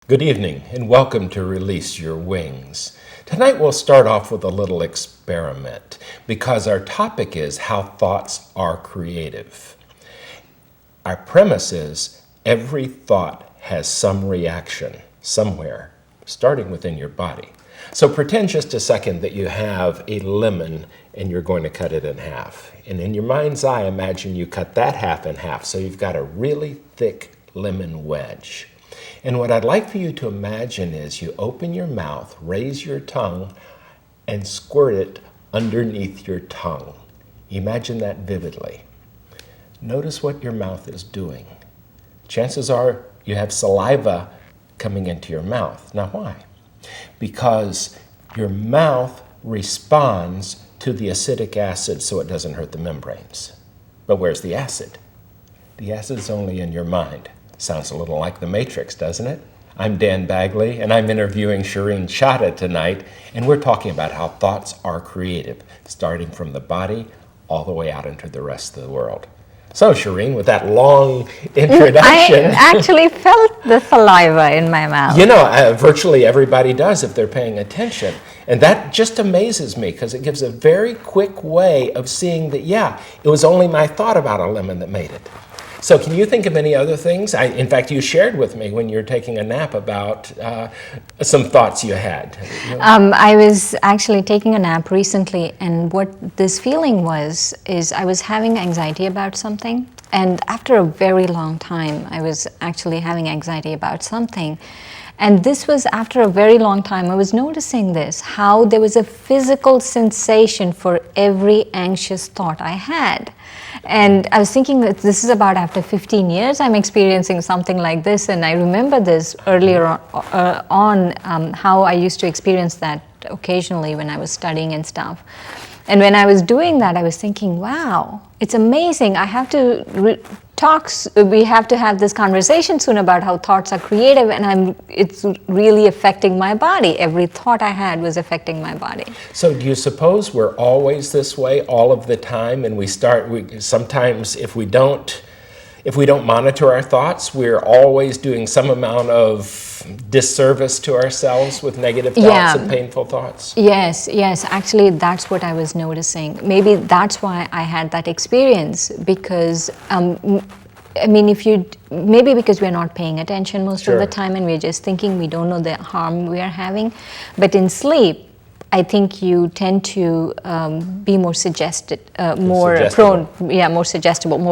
Good evening and welcome to Release Your Wings. Tonight we'll start off with a little experiment because our topic is how thoughts are creative. Our premise is every thought has some reaction somewhere, starting within your body. So pretend just a second that you have a lemon and you're going to cut it in half. And in your mind's eye, imagine you cut that half in half. So you've got a really thick lemon wedge. And what I'd like for you to imagine is you open your mouth, raise your tongue, and squirt it underneath your tongue. Imagine that vividly. Notice what your mouth is doing. Chances are you have saliva coming into your mouth. Now why? Because your mouth responds to the acidic acid so it doesn't hurt the membranes. But where's the acid? The acid's only in your mind. Sounds a little like the Matrix, doesn't it? I'm Dan Bagley, and I'm interviewing Shireen Chada tonight, and we're talking about how thoughts are creative, starting from the body all the way out into the rest of the world. So, Shireen, with that long introduction... I actually felt the saliva in my mouth. You know, virtually everybody does if they're paying attention. And that just amazes me because it gives a very quick way of seeing that, yeah, it was only my thought about a lemon that made it. So can you think of any other things? In fact, you shared with me when you were taking a nap about some thoughts you had. I was actually taking a nap recently, and what this feeling was is I was having anxiety about something. And after a very long time, I was actually having anxiety about something. And this was after a very long time. I was noticing this, how there was a physical sensation for every anxious thought I had. And I was thinking that this is about after 15 years I'm experiencing something like this, and I remember this earlier on how I used to experience that occasionally when I was studying and stuff. And when I was doing that, I was thinking, wow, it's amazing. I have to we have to have this conversation soon about how thoughts are creative, and it's really affecting my body. Every thought I had was affecting my body. So do you suppose we're always this way all of the time, and sometimes if we don't monitor our thoughts, we're always doing some amount of disservice to ourselves with negative thoughts and painful thoughts? Yes, actually that's what I was noticing. Maybe that's why I had that experience, because maybe because we're not paying attention most of the time and we're just thinking, we don't know the harm we are having. But in sleep, I think you tend to be more more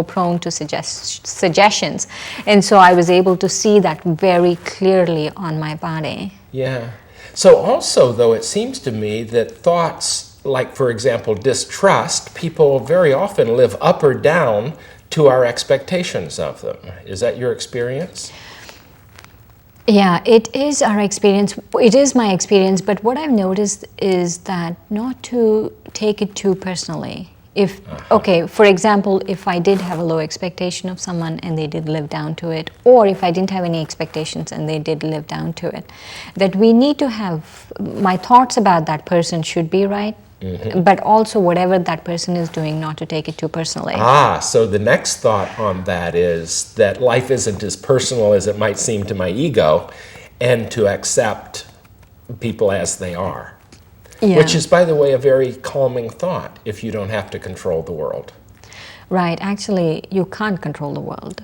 prone to suggestions. And so I was able to see that very clearly on my body. Yeah. So also, though, it seems to me that thoughts, like, for example, distrust, people very often live up or down to our expectations of them. Is that your experience? Yeah, it is our experience. It is my experience, but what I've noticed is that not to take it too personally. Okay, for example, if I did have a low expectation of someone and they did live down to it, or if I didn't have any expectations and they did live down to it, that we need to have, my thoughts about that person should be right. Mm-hmm. But also whatever that person is doing, not to take it too personally. So the next thought on that is that life isn't as personal as it might seem to my ego, and to accept people as they are. Yeah. Which is, by the way, a very calming thought if you don't have to control the world. Right. Actually, you can't control the world.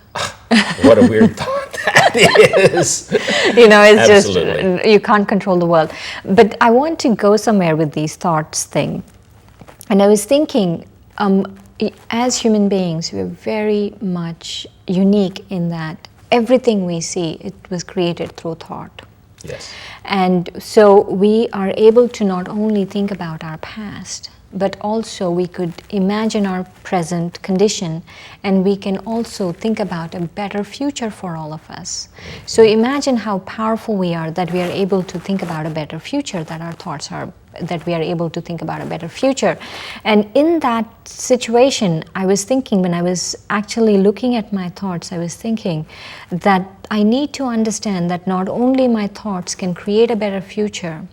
What a weird thought that is. It's Absolutely. Just, you can't control the world. But I want to go somewhere with these thoughts thing. And I was thinking, as human beings, we're very much unique in that everything we see, it was created through thought. Yes. And so we are able to not only think about our past, but also we could imagine our present condition, and we can also think about a better future for all of us. So imagine how powerful we are that we are able to think about a better future, that we are able to think about a better future. And in that situation, I was thinking, when I was actually looking at my thoughts, I was thinking that I need to understand that not only my thoughts can create a better future,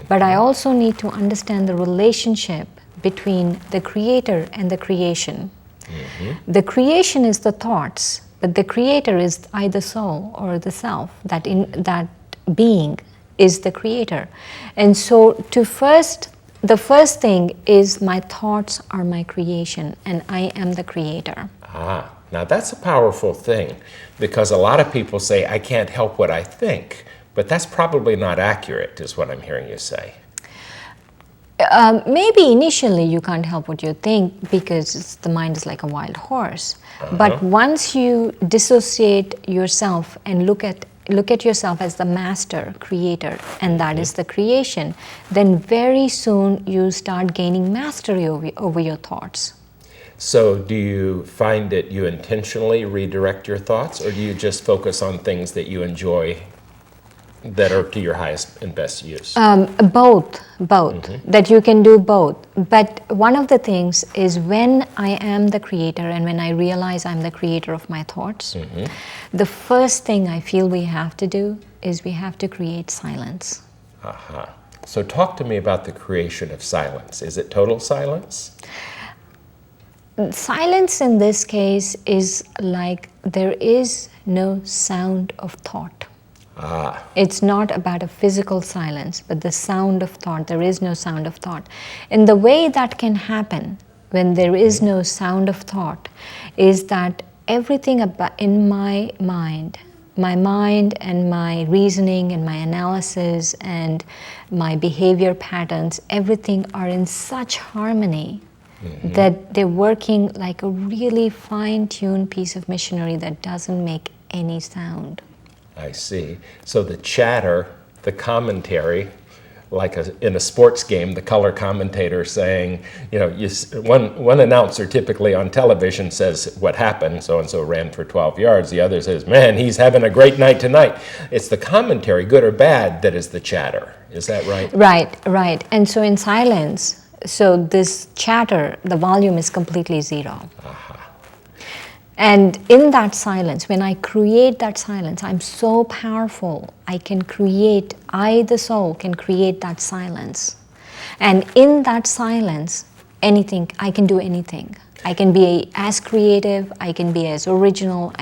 but I also need to understand the relationship between the creator and the creation. Mm-hmm. The creation is the thoughts, but the creator is either soul or the self that being is the creator. And so the first thing is my thoughts are my creation and I am the creator. Now that's a powerful thing, because a lot of people say, I can't help what I think, but that's probably not accurate, is what I'm hearing you say. Maybe initially you can't help what you think because the mind is like a wild horse. But once you dissociate yourself and look at yourself as the master creator, and that is the creation, then very soon you start gaining mastery over your thoughts. So do you find that you intentionally redirect your thoughts, or do you just focus on things that you enjoy that are to your highest and best use? Both. That you can do both. But one of the things is when I am the creator and when I realize I'm the creator of my thoughts, the first thing I feel we have to do is we have to create silence. So talk to me about the creation of silence. Is it total silence? Silence in this case is like there is no sound of thought. It's not about a physical silence, but the sound of thought. There is no sound of thought. And the way that can happen when there is no sound of thought is that everything about in my mind and my reasoning and my analysis and my behavior patterns, everything are in such harmony that they're working like a really fine-tuned piece of machinery that doesn't make any sound. I see. So the chatter, the commentary, like in a sports game, the color commentator saying, one announcer typically on television says what happened, so-and-so ran for 12 yards. The other says, man, he's having a great night tonight. It's the commentary, good or bad, that is the chatter. Is that right? Right. And so in silence, so this chatter, the volume is completely zero. And in that silence, when I create that silence, I'm so powerful. I, the soul, can create that silence. And in that silence, I can do anything. I can be as creative, I can be as original,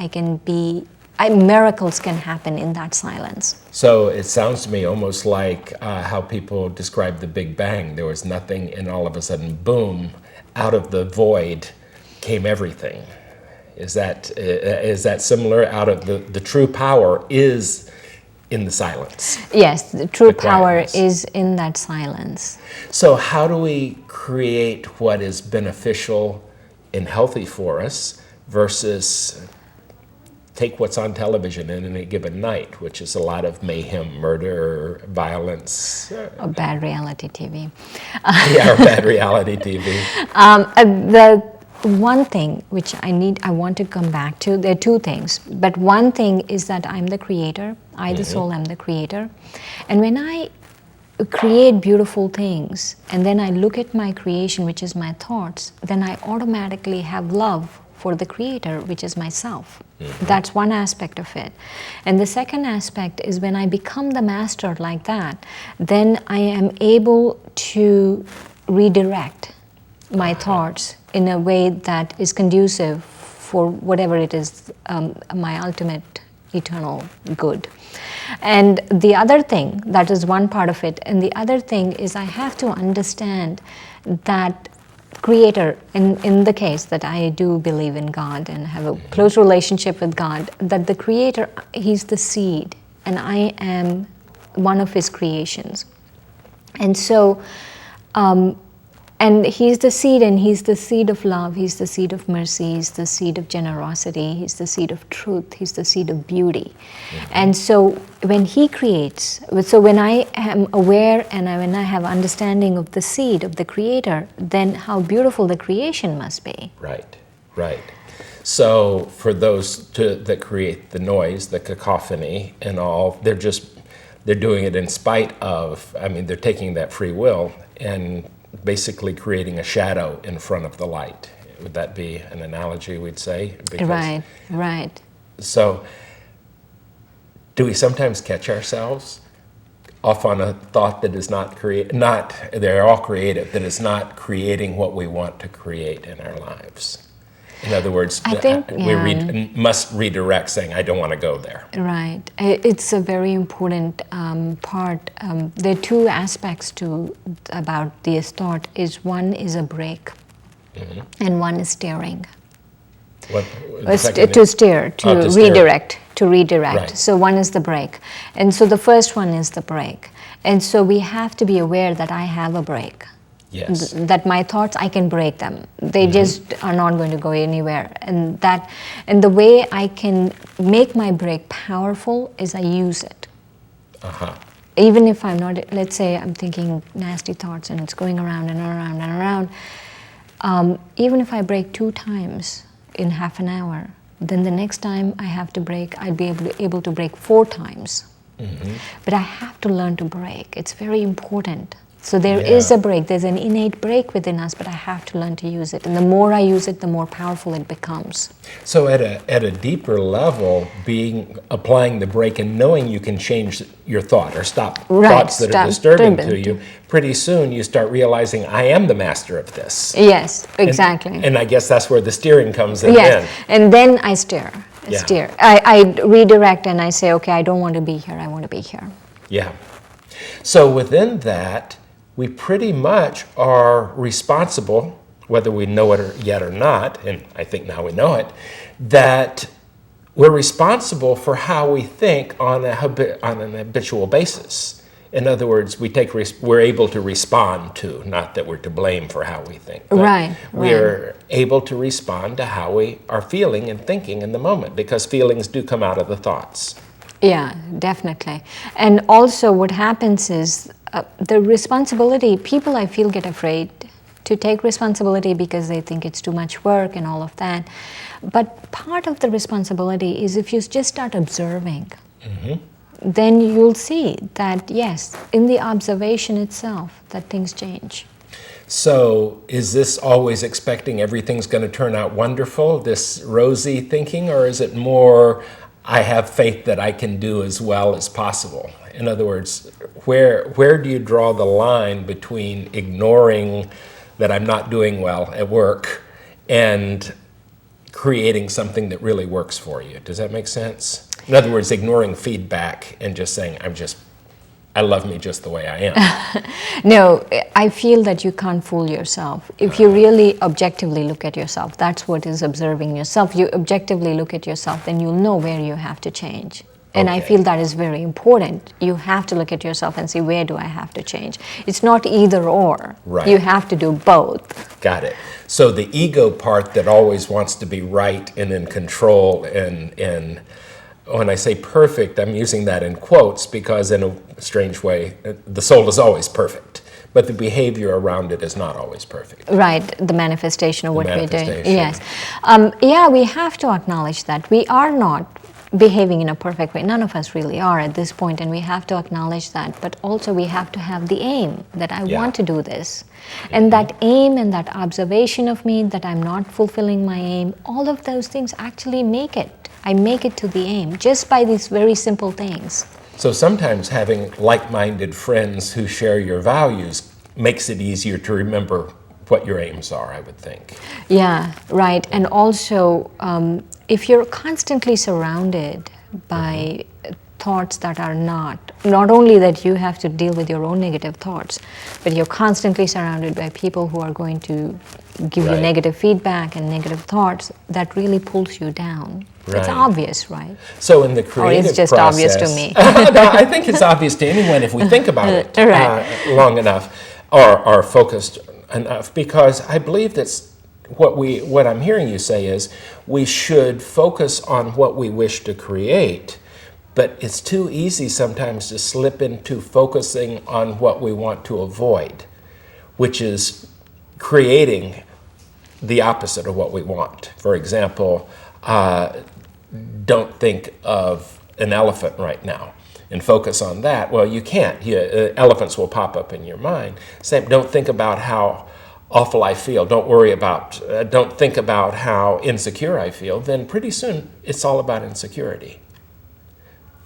miracles can happen in that silence. So it sounds to me almost like how people describe the Big Bang. There was nothing, and all of a sudden, boom, out of the void came everything. Is that similar? Out of the true power is in the silence. Yes, the true power is in that silence. So how do we create what is beneficial and healthy for us versus take what's on television in any given night, which is a lot of mayhem, murder, violence. Or bad reality TV. Or bad reality TV. The one thing which I want to come back to, there are two things, but one thing is that I'm the creator, the soul, am the creator. And when I create beautiful things and then I look at my creation, which is my thoughts, then I automatically have love for the creator, which is myself. That's one aspect of it. And the second aspect is when I become the master like that, then I am able to redirect my thoughts in a way that is conducive for whatever it is, my ultimate eternal good. And the other thing, that is one part of it, and the other thing is I have to understand that creator, in the case that I do believe in God and have a close relationship with God, that the creator, he's the seed and I am one of his creations. And so, and he's the seed, and he's the seed of love, he's the seed of mercy, he's the seed of generosity, he's the seed of truth, he's the seed of beauty. And so when he creates, so when I am aware and when I have understanding of the seed of the creator, then how beautiful the creation must be. Right. So for those that create the noise, the cacophony and all, they're doing it in spite of, they're taking that free will and basically creating a shadow in front of the light. Would that be an analogy we'd say? Right. So do we sometimes catch ourselves off on a thought that is they're all creative, that is not creating what we want to create in our lives? In other words, I think, must redirect saying, I don't want to go there. Right. It's a very important part. There are two aspects about this thought. One is a break, and one is steering. What, To steer, to redirect, Right. So one is the break. And so the first one is the break. And so we have to be aware that I have a break. Yes. That my thoughts, I can break them. They just are not going to go anywhere. And the way I can make my break powerful is I use it. Even if I'm not, let's say I'm thinking nasty thoughts and it's going around and around and around, even if I break 2 times in half an hour, then the next time I have to break, I'd be able to break 4 times. But I have to learn to break. It's very important. So there is a break. There's an innate break within us, but I have to learn to use it. And the more I use it, the more powerful it becomes. So at a deeper level, applying the break and knowing you can change your thought or stop thoughts that are disturbing to you, pretty soon you start realizing, I am the master of this. Yes, exactly. And I guess that's where the steering comes in. Yes, and then I steer. I redirect and I say, okay, I don't want to be here, I want to be here. Yeah. So within that, we pretty much are responsible, whether we know it yet or not, and I think now we know it, that we're responsible for how we think on an habitual basis. In other words, we're able to respond to, not that we're to blame for how we think, but we're able to respond to how we are feeling and thinking in the moment, because feelings do come out of the thoughts. Yeah, definitely. And also what happens is the responsibility, people I feel get afraid to take responsibility because they think it's too much work and all of that. But part of the responsibility is if you just start observing, then you'll see that, yes, in the observation itself, that things change. So is this always expecting everything's going to turn out wonderful, this rosy thinking, or is it more, I have faith that I can do as well as possible? In other words, where do you draw the line between ignoring that I'm not doing well at work and creating something that really works for you? Does that make sense? In other words, ignoring feedback and just saying, I love me just the way I am. No, I feel that you can't fool yourself. If you really objectively look at yourself, that's what is observing yourself. You objectively look at yourself, then you'll know where you have to change. And I feel that is very important. You have to look at yourself and see, where do I have to change? It's not either or. Right. You have to do both. Got it. So the ego part that always wants to be right and in control and when I say perfect, I'm using that in quotes because in a strange way, the soul is always perfect, but the behavior around it is not always perfect. Right, the manifestation of what we're doing. Yes. We have to acknowledge that we are not behaving in a perfect way. None of us really are at this point, and we have to acknowledge that. But also we have to have the aim that I want to do this. And that aim and that observation of me that I'm not fulfilling my aim, all of those things actually make it. I make it to the aim just by these very simple things. So sometimes having like-minded friends who share your values makes it easier to remember what your aims are, I would think. Yeah, right. And also, if you're constantly surrounded by thoughts that are not only that you have to deal with your own negative thoughts, but you're constantly surrounded by people who are going to give you negative feedback and negative thoughts, that really pulls you down. It's obvious, right? So in the creative it's just process, obvious to me. No, I think it's obvious to anyone if we think about it long enough or are focused enough, because I believe that's what I'm hearing you say is we should focus on what we wish to create, but it's too easy sometimes to slip into focusing on what we want to avoid, which is creating the opposite of what we want. For example, don't think of an elephant right now and focus on that. Well, you can't. Elephants will pop up in your mind. Same, don't think about how awful I feel. Don't think about how insecure I feel. Then pretty soon it's all about insecurity.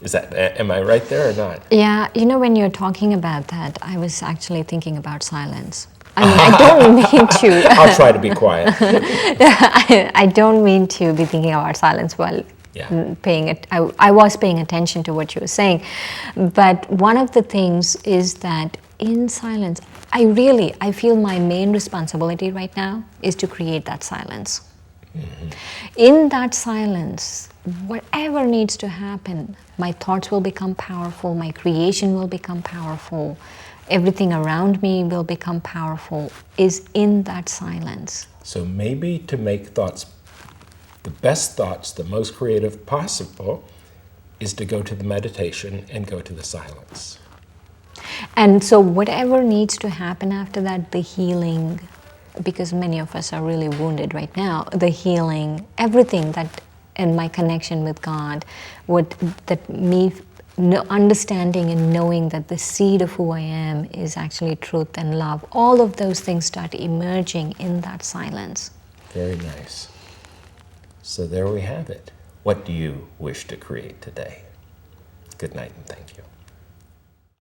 Am I right there or not? Yeah, when you're talking about that, I was actually thinking about silence. I mean, I don't mean to. I'll try to be quiet. I don't mean to be thinking about silence while Yeah. paying it. I was paying attention to what you were saying. But one of the things is that in silence, I feel my main responsibility right now is to create that silence. In that silence, whatever needs to happen, my thoughts will become powerful, my creation will become powerful, everything around me will become powerful, is in that silence. So maybe to make thoughts, the best thoughts, the most creative possible, is to go to the meditation and go to the silence. And so whatever needs to happen after that, the healing, because many of us are really wounded right now, the healing, everything that, and my connection with God, understanding and knowing that the seed of who I am is actually truth and love, all of those things start emerging in that silence. Very nice. So there we have it. What do you wish to create today? Good night and thank you.